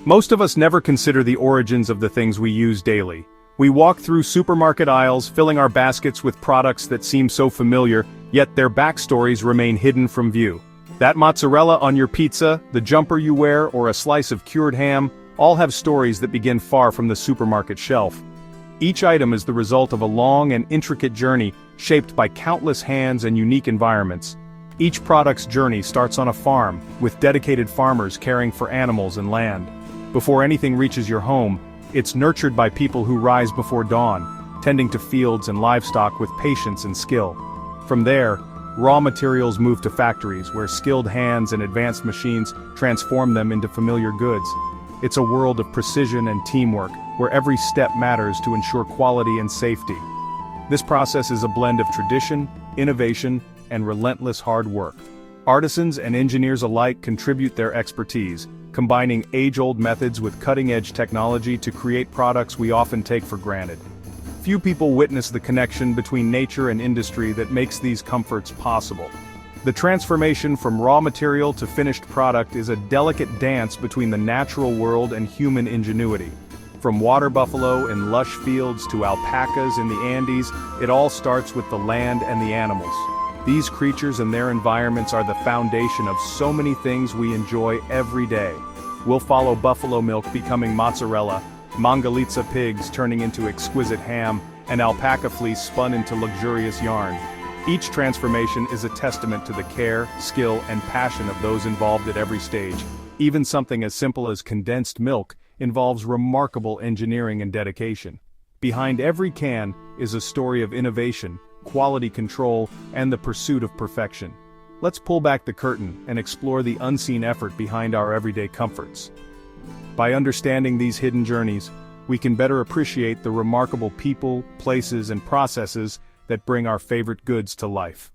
Most of us never consider the origins of the things we use daily. We walk through supermarket aisles, filling our baskets with products that seem so familiar, yet their backstories remain hidden from view. That mozzarella on your pizza, the jumper you wear, or a slice of cured ham, all have stories that begin far from the supermarket shelf. Each item is the result of a long and intricate journey, shaped by countless hands and unique environments. Each product's journey starts on a farm, with dedicated farmers caring for animals and land. Before anything reaches your home, it's nurtured by people who rise before dawn, tending to fields and livestock with patience and skill. From there, raw materials move to factories where skilled hands and advanced machines transform them into familiar goods. It's a world of precision and teamwork, where every step matters to ensure quality and safety. This process is a blend of tradition, innovation, and relentless hard work. Artisans and engineers alike contribute their expertise, combining age-old methods with cutting-edge technology to create products we often take for granted. Few people witness the connection between nature and industry that makes these comforts possible. The transformation from raw material to finished product is a delicate dance between the natural world and human ingenuity. From water buffalo in lush fields to alpacas in the Andes, it all starts with the land and the animals. These creatures and their environments are the foundation of so many things we enjoy every day. We'll follow buffalo milk becoming mozzarella, Mangalitza pigs turning into exquisite ham, and alpaca fleece spun into luxurious yarn. Each transformation is a testament to the care, skill, and passion of those involved at every stage. Even something as simple as condensed milk involves remarkable engineering and dedication. Behind every can is a story of innovation, quality control, and the pursuit of perfection. Let's pull back the curtain and explore the unseen effort behind our everyday comforts. By understanding these hidden journeys, we can better appreciate the remarkable people, places, and processes that bring our favorite goods to life.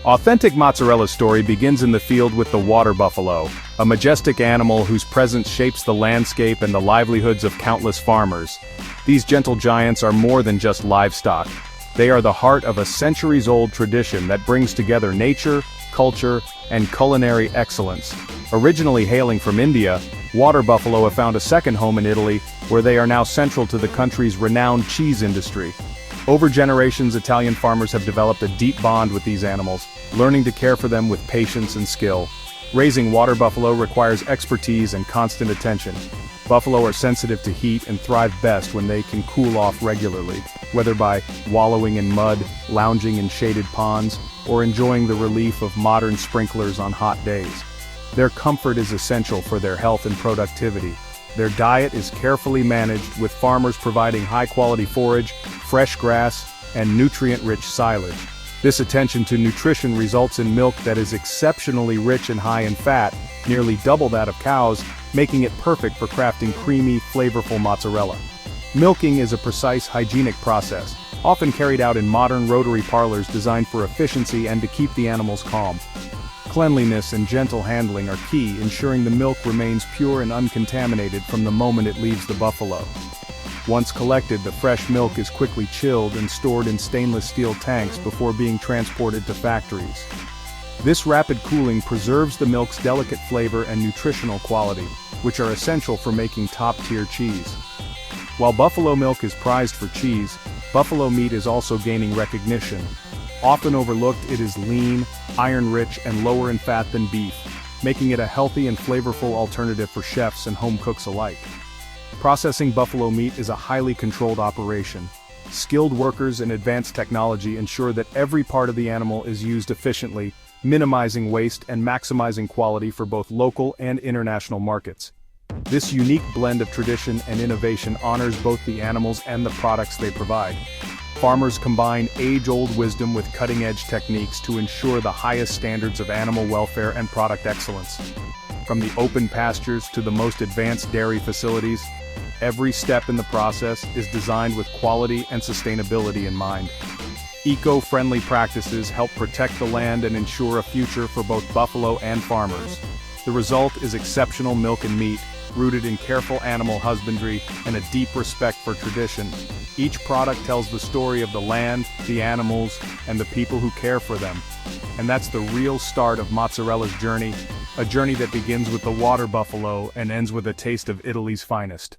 Authentic mozzarella's story begins in the field with the water buffalo, a majestic animal whose presence shapes the landscape and the livelihoods of countless farmers. These gentle giants are more than just livestock. They are the heart of a centuries-old tradition that brings together nature, culture, and culinary excellence. Originally hailing from India, water buffalo have found a second home in Italy, where they are now central to the country's renowned cheese industry. Over generations, Italian farmers have developed a deep bond with these animals, learning to care for them with patience and skill. Raising water buffalo requires expertise and constant attention. Buffalo are sensitive to heat and thrive best when they can cool off regularly, whether by wallowing in mud, lounging in shaded ponds, or enjoying the relief of modern sprinklers on hot days. Their comfort is essential for their health and productivity. Their diet is carefully managed, with farmers providing high-quality forage, fresh grass, and nutrient-rich silage. This attention to nutrition results in milk that is exceptionally rich and high in fat, nearly double that of cows, making it perfect for crafting creamy, flavorful mozzarella. Milking is a precise, hygienic process, often carried out in modern rotary parlors designed for efficiency and to keep the animals calm. Cleanliness and gentle handling are key, ensuring the milk remains pure and uncontaminated from the moment it leaves the buffalo. Once collected, the fresh milk is quickly chilled and stored in stainless steel tanks before being transported to factories. This rapid cooling preserves the milk's delicate flavor and nutritional quality, which are essential for making top-tier cheese. While buffalo milk is prized for cheese, buffalo meat is also gaining recognition. Often overlooked, it is lean, iron-rich, and lower in fat than beef, making it a healthy and flavorful alternative for chefs and home cooks alike. Processing buffalo meat is a highly controlled operation. Skilled workers and advanced technology ensure that every part of the animal is used efficiently, minimizing waste and maximizing quality for both local and international markets. This unique blend of tradition and innovation honors both the animals and the products they provide. Farmers combine age-old wisdom with cutting-edge techniques to ensure the highest standards of animal welfare and product excellence. From the open pastures to the most advanced dairy facilities, every step in the process is designed with quality and sustainability in mind. Eco-friendly practices help protect the land and ensure a future for both buffalo and farmers. The result is exceptional milk and meat, rooted in careful animal husbandry and a deep respect for tradition. Each product tells the story of the land, the animals, and the people who care for them. And that's the real start of mozzarella's journey, a journey that begins with the water buffalo and ends with a taste of Italy's finest.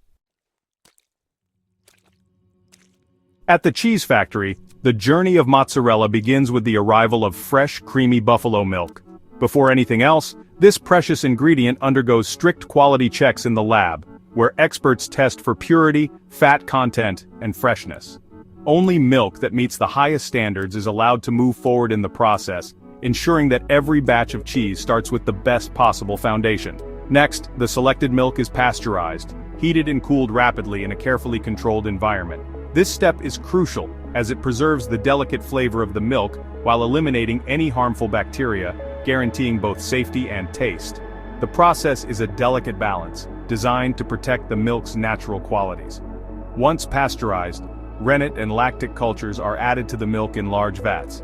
At the cheese factory, the journey of mozzarella begins with the arrival of fresh, creamy buffalo milk. Before anything else, this precious ingredient undergoes strict quality checks in the lab, where experts test for purity, fat content, and freshness. Only milk that meets the highest standards is allowed to move forward in the process, ensuring that every batch of cheese starts with the best possible foundation. Next, the selected milk is pasteurized, heated and cooled rapidly in a carefully controlled environment. This step is crucial, as it preserves the delicate flavor of the milk while eliminating any harmful bacteria, guaranteeing both safety and taste. The process is a delicate balance, designed to protect the milk's natural qualities. Once pasteurized, rennet and lactic cultures are added to the milk in large vats.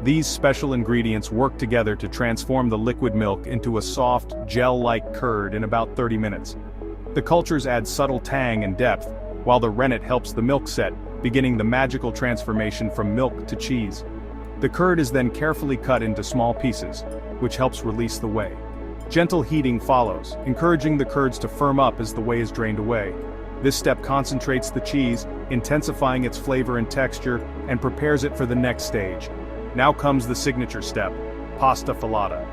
These special ingredients work together to transform the liquid milk into a soft, gel-like curd in about 30 minutes. The cultures add subtle tang and depth, while the rennet helps the milk set, beginning the magical transformation from milk to cheese. The curd is then carefully cut into small pieces, which helps release the whey. Gentle heating follows, encouraging the curds to firm up as the whey is drained away. This step concentrates the cheese, intensifying its flavor and texture, and prepares it for the next stage. Now comes the signature step, pasta filata.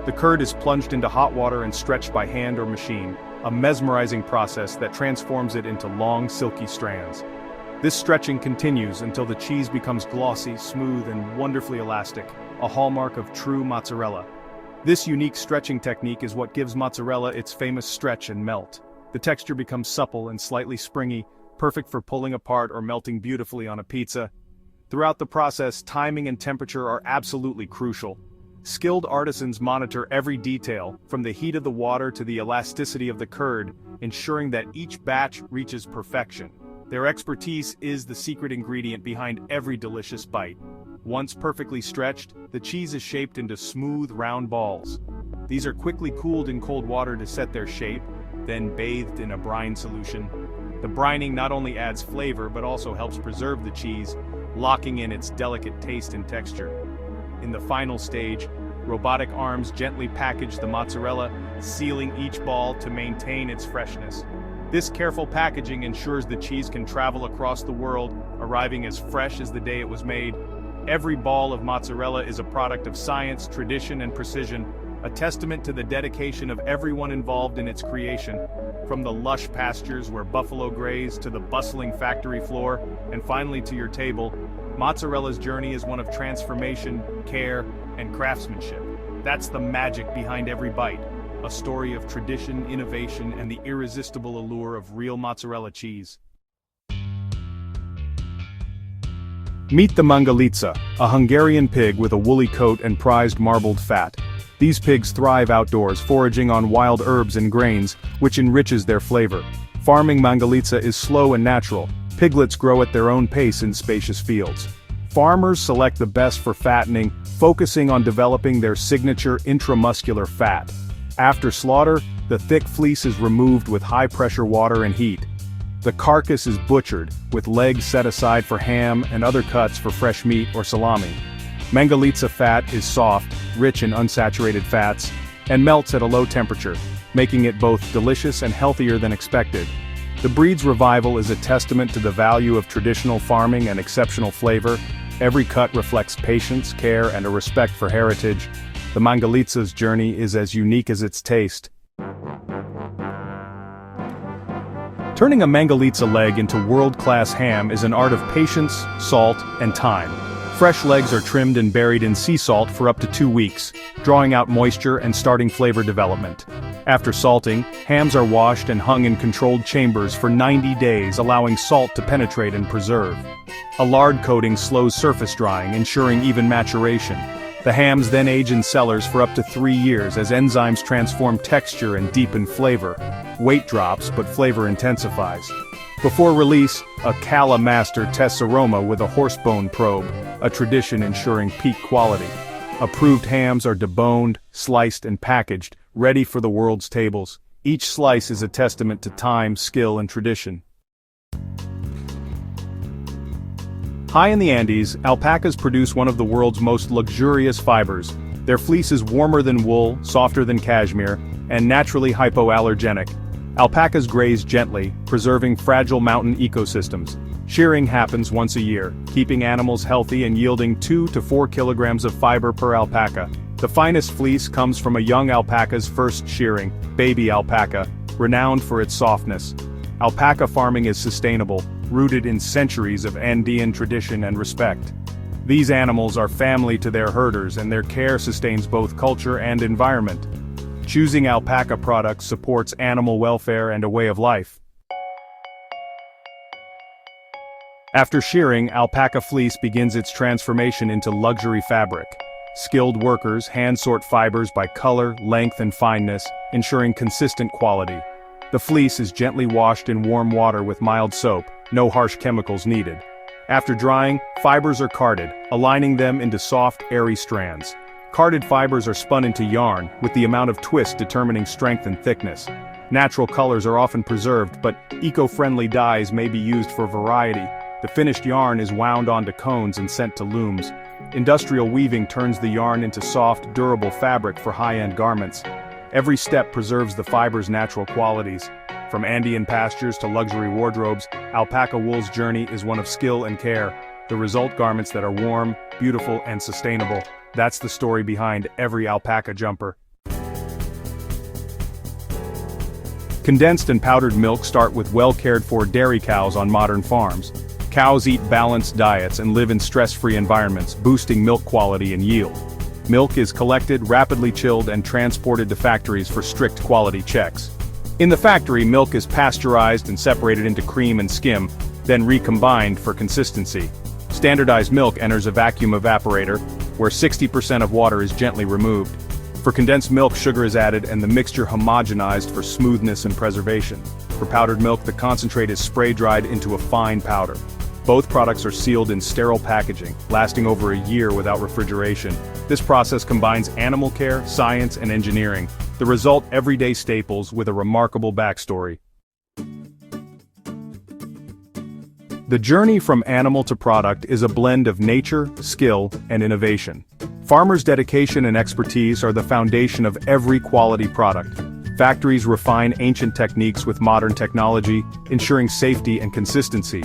The curd is plunged into hot water and stretched by hand or machine, a mesmerizing process that transforms it into long, silky strands. This stretching continues until the cheese becomes glossy, smooth, and wonderfully elastic, a hallmark of true mozzarella. This unique stretching technique is what gives mozzarella its famous stretch and melt. The texture becomes supple and slightly springy, perfect for pulling apart or melting beautifully on a pizza. Throughout the process, timing and temperature are absolutely crucial. Skilled artisans monitor every detail, from the heat of the water to the elasticity of the curd, ensuring that each batch reaches perfection. Their expertise is the secret ingredient behind every delicious bite. Once perfectly stretched, the cheese is shaped into smooth, round balls. These are quickly cooled in cold water to set their shape, then bathed in a brine solution. The brining not only adds flavor but also helps preserve the cheese, locking in its delicate taste and texture. In the final stage, robotic arms gently package the mozzarella, sealing each ball to maintain its freshness. This careful packaging ensures the cheese can travel across the world, arriving as fresh as the day it was made. Every ball of mozzarella is a product of science, tradition, and precision, a testament to the dedication of everyone involved in its creation. From the lush pastures where buffalo graze to the bustling factory floor, and finally to your table, mozzarella's journey is one of transformation, care, and craftsmanship. That's the magic behind every bite, a story of tradition, innovation, and the irresistible allure of real mozzarella cheese. Meet the Mangalitza, a Hungarian pig with a woolly coat and prized marbled fat. These pigs thrive outdoors, foraging on wild herbs and grains, which enriches their flavor. Farming Mangalitza is slow and natural. Piglets grow at their own pace in spacious fields. Farmers select the best for fattening, focusing on developing their signature intramuscular fat. After slaughter, the thick fleece is removed with high-pressure water and heat. The carcass is butchered, with legs set aside for ham and other cuts for fresh meat or salami. Mangalitza fat is soft, rich in unsaturated fats, and melts at a low temperature, making it both delicious and healthier than expected. The breed's revival is a testament to the value of traditional farming and exceptional flavor. Every cut reflects patience, care, and a respect for heritage. The Mangalitza's journey is as unique as its taste. Turning a Mangalitza leg into world-class ham is an art of patience, salt, and time. Fresh legs are trimmed and buried in sea salt for up to 2 weeks, drawing out moisture and starting flavor development. After salting, hams are washed and hung in controlled chambers for 90 days, allowing salt to penetrate and preserve. A lard coating slows surface drying, ensuring even maturation. The hams then age in cellars for up to 3 years as enzymes transform texture and deepen flavor. Weight drops, but flavor intensifies. Before release, a Cala master tests aroma with a horsebone probe, a tradition ensuring peak quality. Approved hams are deboned, sliced, and packaged, ready for the world's tables. Each slice is a testament to time, skill, and tradition. High in the Andes, alpacas produce one of the world's most luxurious fibers. Their fleece is warmer than wool, softer than cashmere, and naturally hypoallergenic. Alpacas graze gently, preserving fragile mountain ecosystems. Shearing happens once a year, keeping animals healthy and yielding 2 to 4 kilograms of fiber per alpaca. The finest fleece comes from a young alpaca's first shearing, baby alpaca, renowned for its softness. Alpaca farming is sustainable, rooted in centuries of Andean tradition and respect. These animals are family to their herders, and their care sustains both culture and environment. Choosing alpaca products supports animal welfare and a way of life. After shearing, alpaca fleece begins its transformation into luxury fabric. Skilled workers hand-sort fibers by color, length, and fineness, ensuring consistent quality. The fleece is gently washed in warm water with mild soap, no harsh chemicals needed. After drying, fibers are carded, aligning them into soft, airy strands. Carded fibers are spun into yarn, with the amount of twist determining strength and thickness. Natural colors are often preserved, but eco-friendly dyes may be used for variety. The finished yarn is wound onto cones and sent to looms. Industrial weaving turns the yarn into soft, durable fabric for high-end garments. Every step preserves the fiber's natural qualities. From Andean pastures to luxury wardrobes, alpaca wool's journey is one of skill and care. The result, garments that are warm, beautiful, and sustainable. That's the story behind every alpaca jumper. Condensed and powdered milk start with well-cared-for dairy cows on modern farms. Cows eat balanced diets and live in stress-free environments, boosting milk quality and yield. Milk is collected, rapidly chilled, and transported to factories for strict quality checks. In the factory, milk is pasteurized and separated into cream and skim, then recombined for consistency. Standardized milk enters a vacuum evaporator, where 60% of water is gently removed. For condensed milk, sugar is added and the mixture homogenized for smoothness and preservation. For powdered milk, the concentrate is spray-dried into a fine powder. Both products are sealed in sterile packaging, lasting over a year without refrigeration. This process combines animal care, science, and engineering. The result, everyday staples with a remarkable backstory. The journey from animal to product is a blend of nature, skill, and innovation. Farmers' dedication and expertise are the foundation of every quality product. Factories refine ancient techniques with modern technology, ensuring safety and consistency.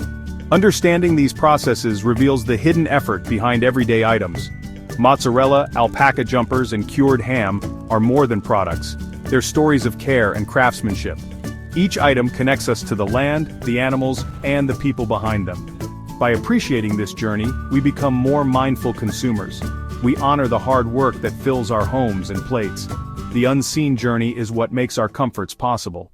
Understanding these processes reveals the hidden effort behind everyday items. Mozzarella, alpaca jumpers, and cured ham are more than products. They're stories of care and craftsmanship. Each item connects us to the land, the animals, and the people behind them. By appreciating this journey, we become more mindful consumers. We honor the hard work that fills our homes and plates. The unseen journey is what makes our comforts possible.